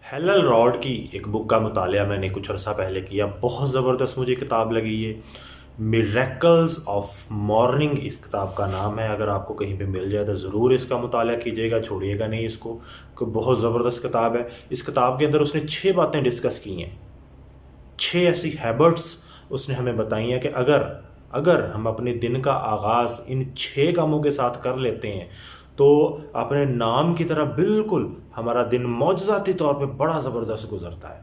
ہیلل rod کی ایک بک کا مطالعہ میں نے کچھ عرصہ پہلے کیا. بہت زبردست مجھے کتاب لگی یہ. میریکلز آف مارننگ اس کتاب کا نام ہے. اگر آپ کو کہیں پہ مل جائے تو ضرور اس کا مطالعہ کیجیے گا, چھوڑیے گا نہیں اس کو. بہت زبردست کتاب ہے. اس کتاب کے اندر اس نے 6 باتیں ڈسکس کی ہیں. 6 ایسی ہیبٹس اس نے ہمیں بتائی ہیں کہ اگر ہم اپنے دن کا آغاز ان 6 کاموں کے ساتھ کر لیتے ہیں تو اپنے نام کی طرح بالکل ہمارا دن معجزاتی طور پہ بڑا زبردست گزرتا ہے.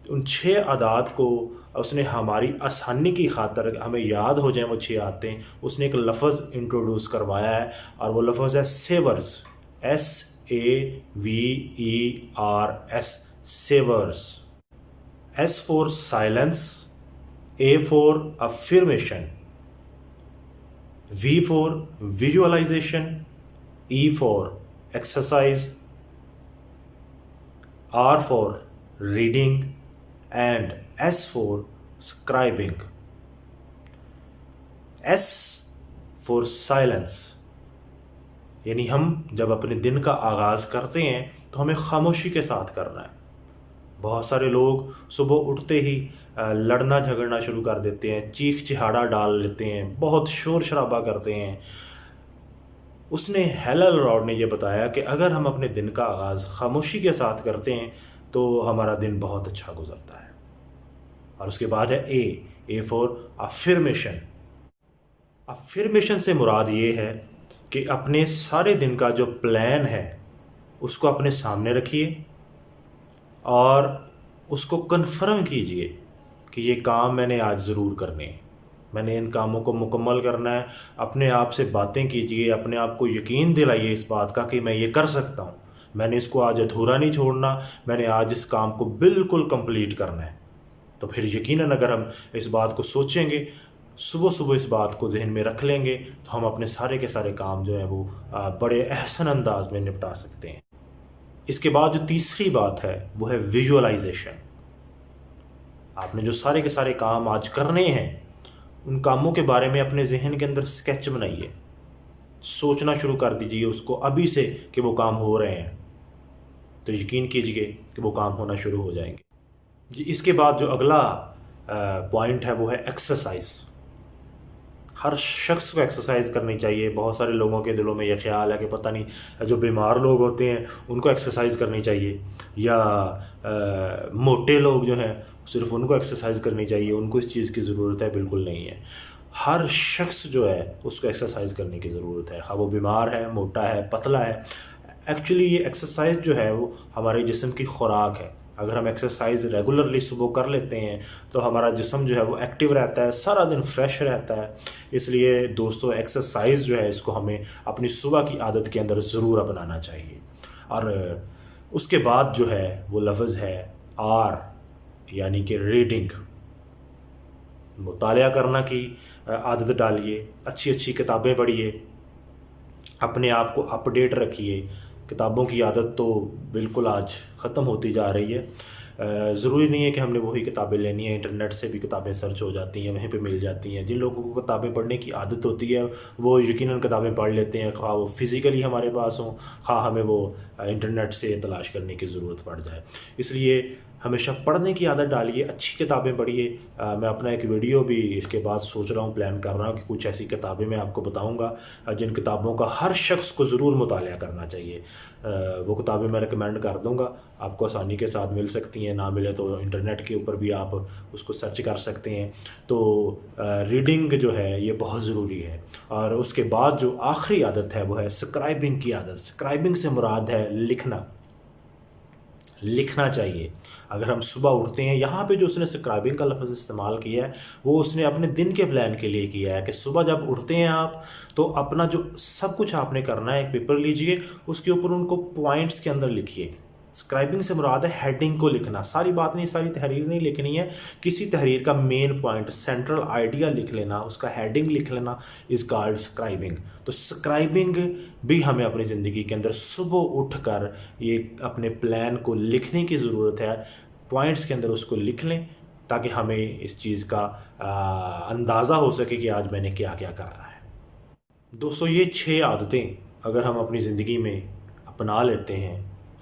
ان 6 عادات کو اس نے ہماری آسانی کی خاطر ہمیں یاد ہو جائیں وہ 6 عادتیں, اس نے ایک لفظ انٹروڈیوس کروایا ہے, اور وہ لفظ ہے سیورس. SAVERS, سیورس. S for silence, A for affirmation, V for visualization, E for exercise, R for reading, and S for scribing. S for silence, یعنی ہم جب اپنے دن کا آغاز کرتے ہیں تو ہمیں خاموشی کے ساتھ کرنا ہے. بہت سارے لوگ صبح اٹھتے ہی لڑنا جھگڑنا شروع کر دیتے ہیں, چیخ چہاڑا ڈال لیتے ہیں, بہت شور شرابہ کرتے ہیں. اس نے ہیلل راڈ نے یہ بتایا کہ اگر ہم اپنے دن کا آغاز خاموشی کے ساتھ کرتے ہیں تو ہمارا دن بہت اچھا گزرتا ہے. اور اس کے بعد ہے A فور افرمیشن. افرمیشن سے مراد یہ ہے کہ اپنے سارے دن کا جو پلان ہے اس کو اپنے سامنے رکھیے اور اس کو کنفرم کیجئے کہ یہ کام میں نے آج ضرور کرنے ہیں, میں نے ان کاموں کو مکمل کرنا ہے. اپنے آپ سے باتیں کیجئے, اپنے آپ کو یقین دلائیے اس بات کا کہ میں یہ کر سکتا ہوں, میں نے اس کو آج ادھورا نہیں چھوڑنا, میں نے آج اس کام کو بالکل کمپلیٹ کرنا ہے. تو پھر یقیناً اگر ہم اس بات کو سوچیں گے, صبح اس بات کو ذہن میں رکھ لیں گے, تو ہم اپنے سارے کے سارے کام جو ہیں وہ بڑے احسن انداز میں نپٹا سکتے ہیں. اس کے بعد جو تیسری بات ہے وہ ہے ویژولائزیشن. آپ نے جو سارے کے سارے کام آج کرنے ہیں ان کاموں کے بارے میں اپنے ذہن کے اندر سکیچ بنائیے, سوچنا شروع کر دیجئے اس کو ابھی سے کہ وہ کام ہو رہے ہیں, تو یقین کیجئے کہ وہ کام ہونا شروع ہو جائیں گے. جی, اس کے بعد جو اگلا پوائنٹ ہے وہ ہے ایکسرسائز. ہر شخص کو ایکسرسائز کرنی چاہیے. بہت سارے لوگوں کے دلوں میں یہ خیال ہے کہ پتہ نہیں جو بیمار لوگ ہوتے ہیں ان کو ایکسرسائز کرنی چاہیے, یا موٹے لوگ جو ہیں صرف ان کو ایکسرسائز کرنی چاہیے, ان کو اس چیز کی ضرورت ہے. بالکل نہیں ہے. ہر شخص جو ہے اس کو ایکسرسائز کرنے کی ضرورت ہے, خواہ وہ بیمار ہے, موٹا ہے, پتلا ہے. ایکچولی یہ ایکسرسائز جو ہے وہ ہمارے جسم کی خوراک ہے. اگر ہم ایکسرسائز ریگولرلی صبح کر لیتے ہیں تو ہمارا جسم جو ہے وہ ایکٹیو رہتا ہے, سارا دن فریش رہتا ہے. اس لیے دوستو ایکسرسائز جو ہے اس کو ہمیں اپنی صبح کی عادت کے اندر ضرور اپنانا چاہیے. اور اس کے بعد جو ہے وہ لفظ ہے R, یعنی کہ ریڈنگ. مطالعہ کرنا کی عادت ڈالیے, اچھی کتابیں پڑھیے, اپنے آپ کو اپ ڈیٹ رکھیے. کتابوں کی عادت تو بالکل آج ختم ہوتی جا رہی ہے. ضروری نہیں ہے کہ ہم نے وہی کتابیں لینی ہیں, انٹرنیٹ سے بھی کتابیں سرچ ہو جاتی ہیں, وہیں پہ مل جاتی ہیں. جن لوگوں کو کتابیں پڑھنے کی عادت ہوتی ہے وہ یقیناً کتابیں پڑھ لیتے ہیں, خواہ وہ فزیکلی ہمارے پاس ہوں, خواہ ہمیں وہ انٹرنیٹ سے تلاش کرنے کی ضرورت پڑ جائے. اس لیے ہمیشہ پڑھنے کی عادت ڈالیے, اچھی کتابیں پڑھیے. میں اپنا ایک ویڈیو بھی اس کے بعد سوچ رہا ہوں, پلان کر رہا ہوں کہ کچھ ایسی کتابیں میں آپ کو بتاؤں گا جن کتابوں کا ہر شخص کو ضرور مطالعہ کرنا چاہیے. وہ کتابیں میں ریکمینڈ کر دوں گا, آپ کو آسانی کے ساتھ مل سکتی ہیں, نہ ملے تو انٹرنیٹ کے اوپر بھی آپ اس کو سرچ کر سکتے ہیں. تو ریڈنگ جو ہے یہ بہت ضروری ہے. اور اس کے بعد جو آخری عادت ہے وہ ہے سکرائبنگ کی عادت. سکرائبنگ سے مراد ہے لکھنا چاہیے. اگر ہم صبح اٹھتے ہیں, یہاں پہ جو اس نے سکرائبنگ کا لفظ استعمال کیا ہے وہ اس نے اپنے دن کے پلان کے لیے کیا ہے کہ صبح جب اٹھتے ہیں آپ تو اپنا جو سب کچھ آپ نے کرنا ہے, ایک پیپر لیجئے, اس کے اوپر ان کو پوائنٹس کے اندر لکھیے. سکرائبنگ سے مراد ہے ہیڈنگ کو لکھنا. ساری بات نہیں, ساری تحریر نہیں لکھنی ہے, کسی تحریر کا مین پوائنٹ, سینٹرل آئیڈیا لکھ لینا, اس کا ہیڈنگ لکھ لینا از کالڈ سکرائبنگ. تو سکرائبنگ بھی ہمیں اپنی زندگی کے اندر صبح اٹھ کر یہ اپنے پلان کو لکھنے کی ضرورت ہے. پوائنٹس کے اندر اس کو لکھ لیں تاکہ ہمیں اس چیز کا اندازہ ہو سکے کہ آج میں نے کیا کیا کرنا ہے. دوستو یہ 6 عادتیں اگر ہم اپنی زندگی میں اپنا لیتے ہیں,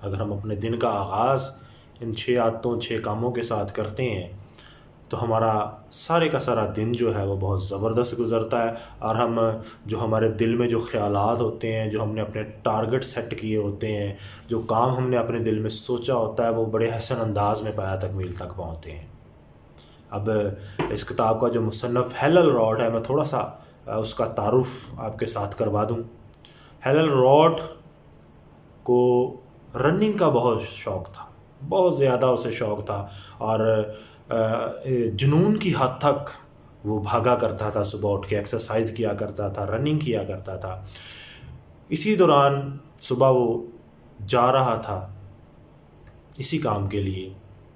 اگر ہم اپنے دن کا آغاز ان 6 عادتوں 6 کاموں کے ساتھ کرتے ہیں تو ہمارا سارے کا سارا دن جو ہے وہ بہت زبردست گزرتا ہے، اور ہم جو ہمارے دل میں جو خیالات ہوتے ہیں، جو ہم نے اپنے ٹارگٹ سیٹ کیے ہوتے ہیں، جو کام ہم نے اپنے دل میں سوچا ہوتا ہے، وہ بڑے حسن انداز میں پایا تکمیل تک پہنچتے ہیں۔ اب اس کتاب کا جو مصنف ہیلل راڈ ہے، میں تھوڑا سا اس کا تعارف آپ کے ساتھ کروا دوں۔ ہیلل راڈ کو رننگ کا بہت شوق تھا، بہت زیادہ اسے شوق تھا، اور جنون کی حد تک وہ بھاگا کرتا تھا، صبح اٹھ کے ایکسرسائز کیا کرتا تھا، رننگ کیا کرتا تھا۔ اسی دوران صبح وہ جا رہا تھا اسی کام کے لیے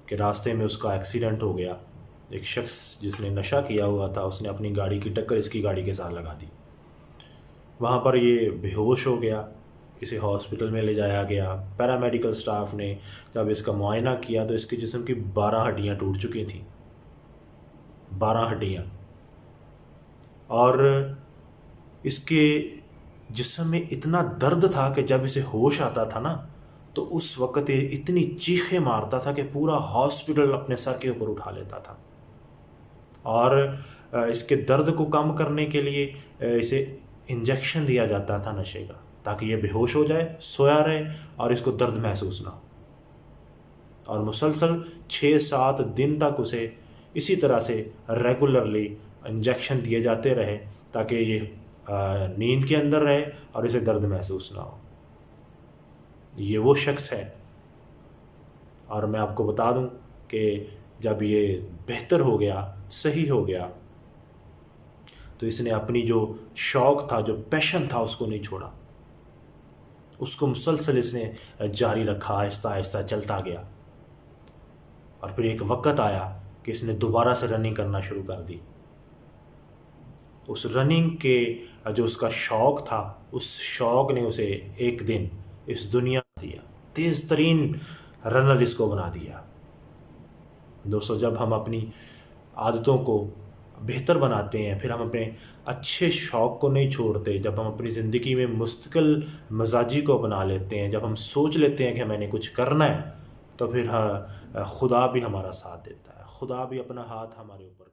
کہ راستے میں اس کا ایکسیڈنٹ ہو گیا۔ ایک شخص جس نے نشہ کیا ہوا تھا، اس نے اپنی گاڑی کی ٹکر اس کی گاڑی کے ساتھ لگا دی۔ وہاں پر یہ بے ہوش ہو گیا، اسے ہاسپٹل میں لے جایا گیا۔ پیرامیڈیکل سٹاف نے جب اس کا معائنہ کیا تو اس کے جسم کی 12 ہڈیاں ٹوٹ چکی تھیں، 12 ہڈیاں، اور اس کے جسم میں اتنا درد تھا کہ جب اسے ہوش آتا تھا نا تو اس وقت یہ اتنی چیخیں مارتا تھا کہ پورا ہاسپٹل اپنے سر کے اوپر اٹھا لیتا تھا۔ اور اس کے درد کو کم کرنے کے لیے اسے انجیکشن دیا جاتا تھا نشے کا، تاکہ یہ بے ہوش ہو جائے، سویا رہے اور اس کو درد محسوس نہ ہو۔ اور مسلسل 6-7 دن تک اسے اسی طرح سے ریگولرلی انجیکشن دیے جاتے رہے تاکہ یہ نیند کے اندر رہے اور اسے درد محسوس نہ ہو۔ یہ وہ شخص ہے، اور میں آپ کو بتا دوں کہ جب یہ بہتر ہو گیا، صحیح ہو گیا، تو اس نے اپنی جو شوق تھا، جو پیشن تھا، اس کو نہیں چھوڑا، اس کو مسلسل اس نے جاری رکھا، آہستہ آہستہ چلتا گیا۔ اور پھر ایک وقت آیا کہ اس نے دوبارہ سے رننگ کرنا شروع کر دی۔ اس رننگ کے جو اس کا شوق تھا، اس شوق نے اسے ایک دن اس دنیا دیا، تیز ترین رنر اس کو بنا دیا۔ دوستو، جب ہم اپنی عادتوں کو بہتر بناتے ہیں، پھر ہم اپنے اچھے شوق کو نہیں چھوڑتے، جب ہم اپنی زندگی میں مستقل مزاجی کو بنا لیتے ہیں، جب ہم سوچ لیتے ہیں کہ میں نے کچھ کرنا ہے، تو پھر خدا بھی ہمارا ساتھ دیتا ہے، خدا بھی اپنا ہاتھ ہمارے اوپر